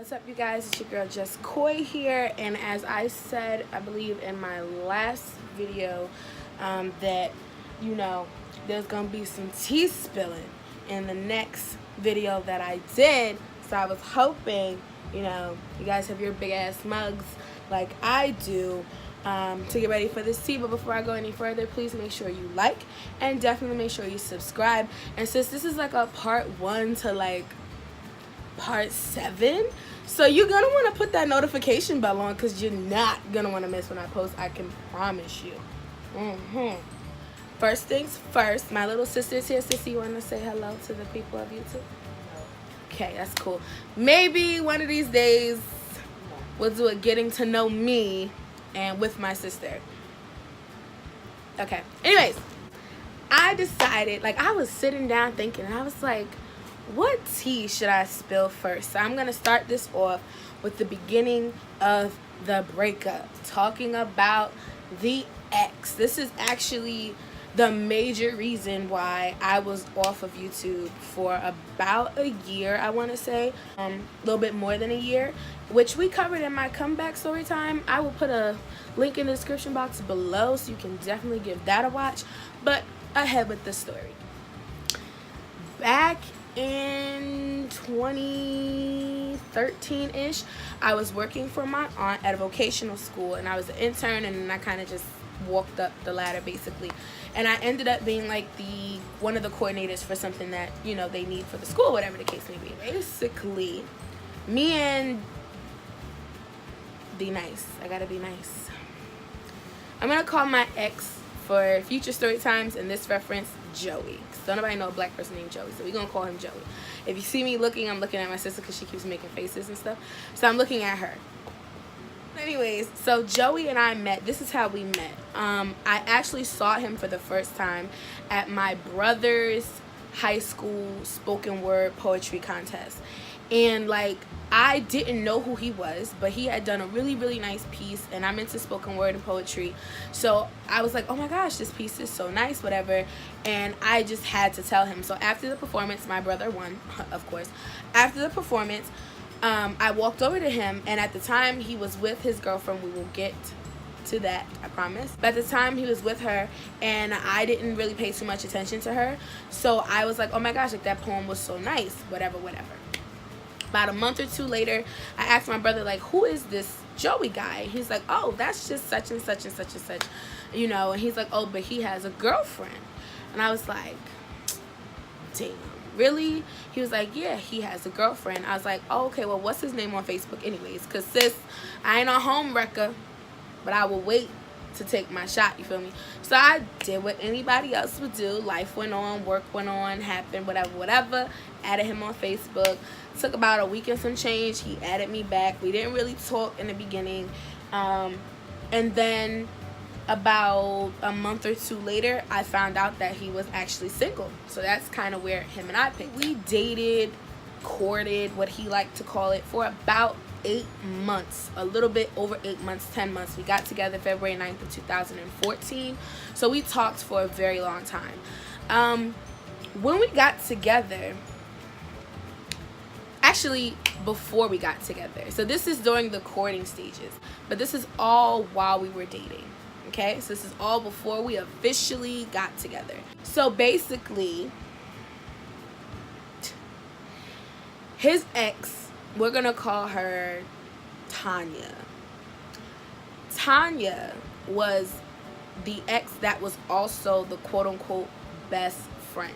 What's up, you guys? It's your girl Just Koi here, and as I said, I believe in my last video, that there's gonna be some tea spilling in the next video that I did. So I was hoping, you guys have your big ass mugs like I do, to get ready for this tea. But before I go any further, please make sure you like and definitely make sure you subscribe. And since this is like a part 1 to like part 7, so you're gonna want to put that notification bell on, because you're not gonna want to miss when I post. I can promise you. First things first, my little sister's here. Sissy, you want to say hello to the people of YouTube? Okay, that's cool. Maybe one of these days we'll do a getting to know me and with my sister. Okay, anyways, I decided, like, I was sitting down thinking, and I was like, what tea should I spill first? So I'm going to start this off with the beginning of the breakup, talking about the ex. This is actually the major reason why I was off of YouTube for about a year, I want to say, a little bit more than a year, which we covered in my comeback story time. I will put a link in the description box below, so you can definitely give that a watch. But ahead with the story. Back in 2013-ish, I was working for my aunt at a vocational school, and I was an intern, and I kind of just walked up the ladder basically, and I ended up being like one of the coordinators for something that they need for the school, whatever the case may be. Basically, me and I gotta be nice. I'm gonna call my ex for future story times, in this reference, Joey. Don't nobody know a black person named Joey, so we're gonna call him Joey. If you see me looking, I'm looking at my sister because she keeps making faces and stuff, so I'm looking at her. Anyways, so Joey and I met. This is how we met. I actually saw him for the first time at my brother's high school spoken word poetry contest, and like, I didn't know who he was, but he had done a really, really nice piece, and I'm into spoken word and poetry, so I was like, oh my gosh, this piece is so nice, whatever, and I just had to tell him. So after the performance, my brother won, of course. After the performance, I walked over to him, and at the time he was with his girlfriend. We will get to that, I promise. But at the time he was with her, and I didn't really pay too much attention to her, so I was like, oh my gosh, like, that poem was so nice, whatever. About a month or two later, I asked my brother, like, who is this Joey guy? He's like, oh, that's just such and such and such and such, and he's like, oh, but he has a girlfriend. And I was like, damn, really? He was like, yeah, he has a girlfriend. I was like, oh, okay, well, what's his name on Facebook anyways? Because, sis, I ain't a home wrecker, but I will wait to take my shot, you feel me? So I did what anybody else would do. Life went on, work went on, happened, whatever. Added him on Facebook. Took about a week and some change. He added me back. We didn't really talk in the beginning, and then about a month or two later, I found out that he was actually single. So that's kind of where him and I picked. We dated, courted, what he liked to call it, for about 8 months, a little bit over 8 months, 10 months. We got together February 9th of 2014, so we talked for a very long time. When we got together, actually before we got together, so this is during the courting stages, but this is all while we were dating, okay? So this is all before we officially got together. So basically, his ex, we're gonna call her Tanya. Tanya was the ex that was also the quote-unquote best friend.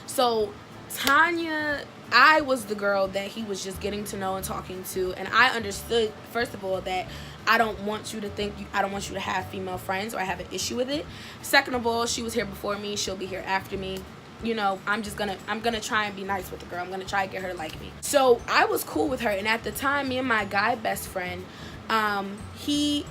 So Tanya, I was the girl that he was just getting to know and talking to, and I understood, first of all, that I don't want you to think I don't want you to have female friends, or I have an issue with it. Second of all, she was here before me, she'll be here after me. I'm gonna try and be nice with the girl. I'm gonna try and get her to like me. So I was cool with her, and at the time, me and my guy best friend, he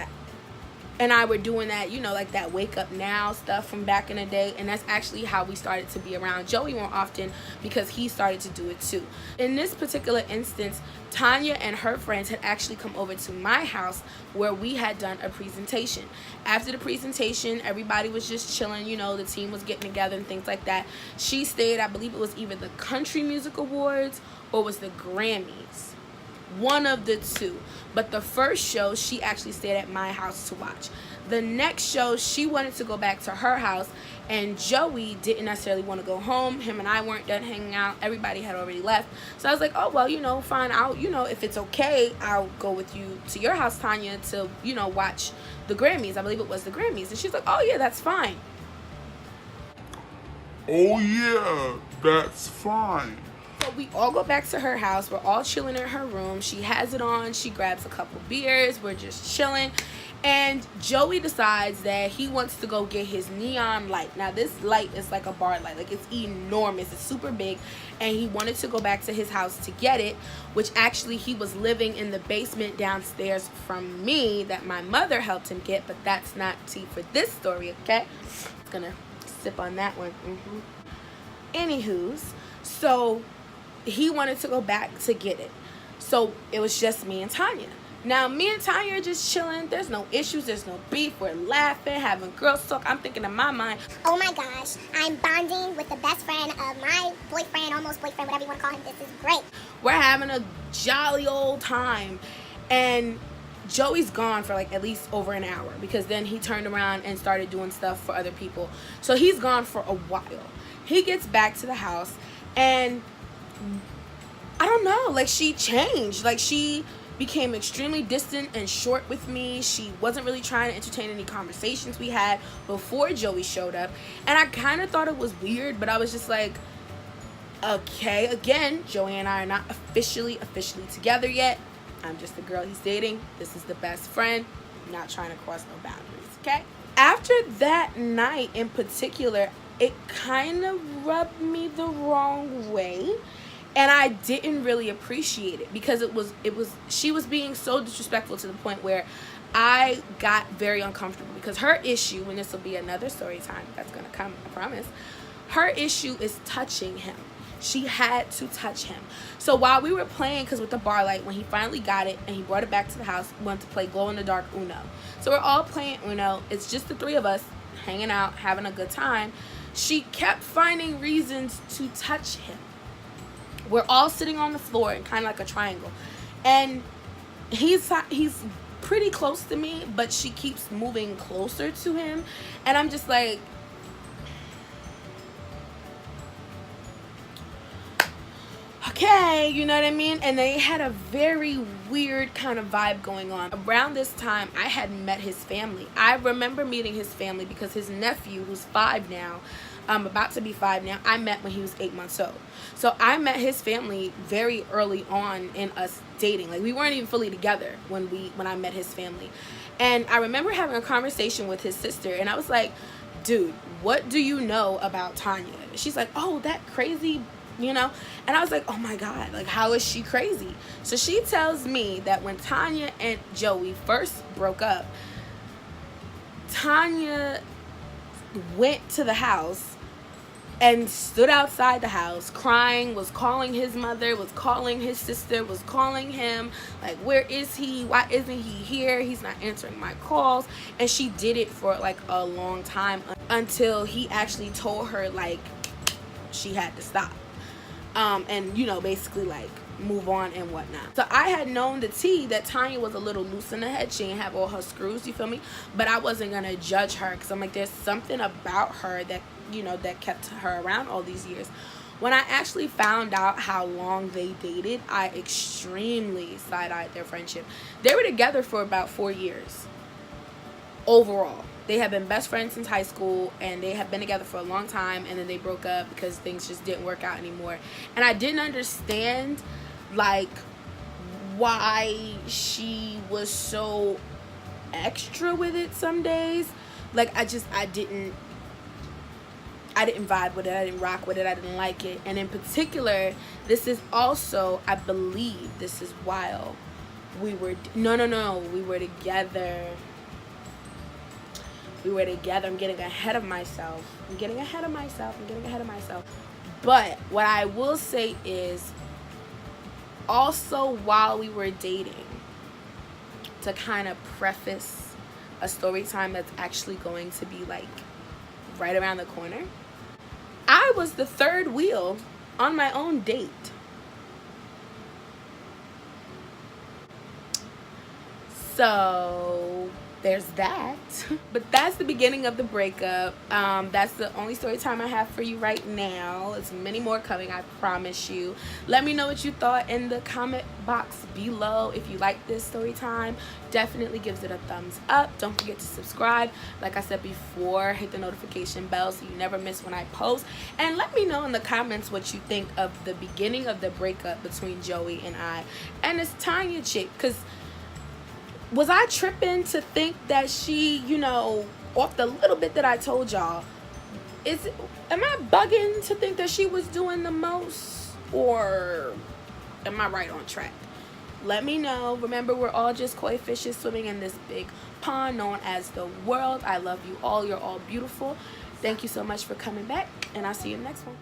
and I were doing that, like that wake up now stuff from back in the day, and that's actually how we started to be around Joey more often, because he started to do it too. In this particular instance, Tanya and her friends had actually come over to my house where we had done a presentation. After the presentation, everybody was just chilling, the team was getting together and things like that. She stayed, I believe it was either the Country Music Awards or was the Grammys. One of the two. But the first show, she actually stayed at my house to watch. The next show, she wanted to go back to her house, and Joey didn't necessarily want to go home. Him and I weren't done hanging out. Everybody had already left. So I was like, oh, well, you know, fine. I'll, you know, if it's okay, I'll go with you to your house, Tanya, to, you know, watch the Grammys. I believe it was the Grammys. And she's like, oh, yeah, that's fine. Oh, yeah, that's fine. So we all go back to her house. We're all chilling in her room. She has it on. She grabs a couple beers. We're just chilling. And Joey decides that he wants to go get his neon light. Now, this light is like a bar light. Like, it's enormous. It's super big. And he wanted to go back to his house to get it, which actually he was living in the basement downstairs from me that my mother helped him get. But that's not tea for this story, okay? I'm gonna sip on that one. Anywho's, so he wanted to go back to get it. So it was just me and Tanya. Now, me and Tanya are just chilling. There's no issues. There's no beef. We're laughing, having girls talk. I'm thinking in my mind, oh my gosh, I'm bonding with the best friend of my boyfriend, almost boyfriend, whatever you want to call him. This is great. we're having a jolly old time. And Joey's gone for like at least over an hour, because then he turned around and started doing stuff for other people. So he's gone for a while. He gets back to the house, and I don't know, like, she changed. Like, she became extremely distant and short with me. She wasn't really trying to entertain any conversations we had before Joey showed up. And I kind of thought it was weird, but I was just like, okay, again, Joey and I are not officially together yet. I'm just the girl he's dating. This is the best friend. I'm not trying to cross no boundaries, okay? After that night in particular, it kind of rubbed me the wrong way. And I didn't really appreciate it, because she was being so disrespectful to the point where I got very uncomfortable, because her issue, and this will be another story time that's going to come, I promise, her issue is touching him. She had to touch him. So while we were playing, because with the bar light, when he finally got it and he brought it back to the house, we wanted to play glow in the dark Uno. So we're all playing Uno. It's just the three of us hanging out, having a good time. She kept finding reasons to touch him. We're all sitting on the floor in kind of like a triangle, and he's pretty close to me, but she keeps moving closer to him, and I'm just like, okay, you know what I mean? And they had a very weird kind of vibe going on. Around this time, I had met his family. I remember meeting his family because his nephew, who's 5 now, about to be 5 now, I met when he was 8 months old. So I met his family very early on in us dating. Like, we weren't even fully together when I met his family. And I remember having a conversation with his sister, and I was like, dude, what do you know about Tanya? She's like, oh, that crazy, you know? And I was like, oh my God, like, how is she crazy? So she tells me that when Tanya and Joey first broke up, Tanya went to the house and stood outside the house crying, was calling his mother, was calling his sister, was calling him, like, where is he? Why isn't he here? He's not answering my calls. And she did it for like a long time, until he actually told her, like, she had to stop. And, you know, basically, like, move on and whatnot. So I had known the tea that Tanya was a little loose in the head. She didn't have all her screws, you feel me? But I wasn't gonna judge her, because I'm like, there's something about her that, you know, that kept her around all these years. When I actually found out how long they dated, I extremely side-eyed their friendship. They were together for about 4 years overall. They have been best friends since high school, and they have been together for a long time, and then they broke up because things just didn't work out anymore. And I didn't understand, like, why she was so extra with it some days. Like, I didn't vibe with it. I didn't rock with it. I didn't like it. And in particular, this is also, I believe, this is while we were, no, we were together. I'm getting ahead of myself. But what I will say is, also while we were dating, to kind of preface a story time that's actually going to be like right around the corner, I was the third wheel on my own date. So there's that. But that's the beginning of the breakup. That's the only story time I have for you right now. There's many more coming, I promise you. Let me know what you thought in the comment box below. If you like this story time, definitely gives it a thumbs up. Don't forget to subscribe. Like I said before, hit the notification bell so you never miss when I post. And let me know in the comments what you think of the beginning of the breakup between Joey and I and this Tanya chick. Because was I tripping to think that she, you know, off the little bit that I told y'all, am I bugging to think that she was doing the most, or am I right on track? Let me know. Remember, we're all just koi fishes swimming in this big pond known as the world. I love you all. You're all beautiful. Thank you so much for coming back, and I'll see you in the next one.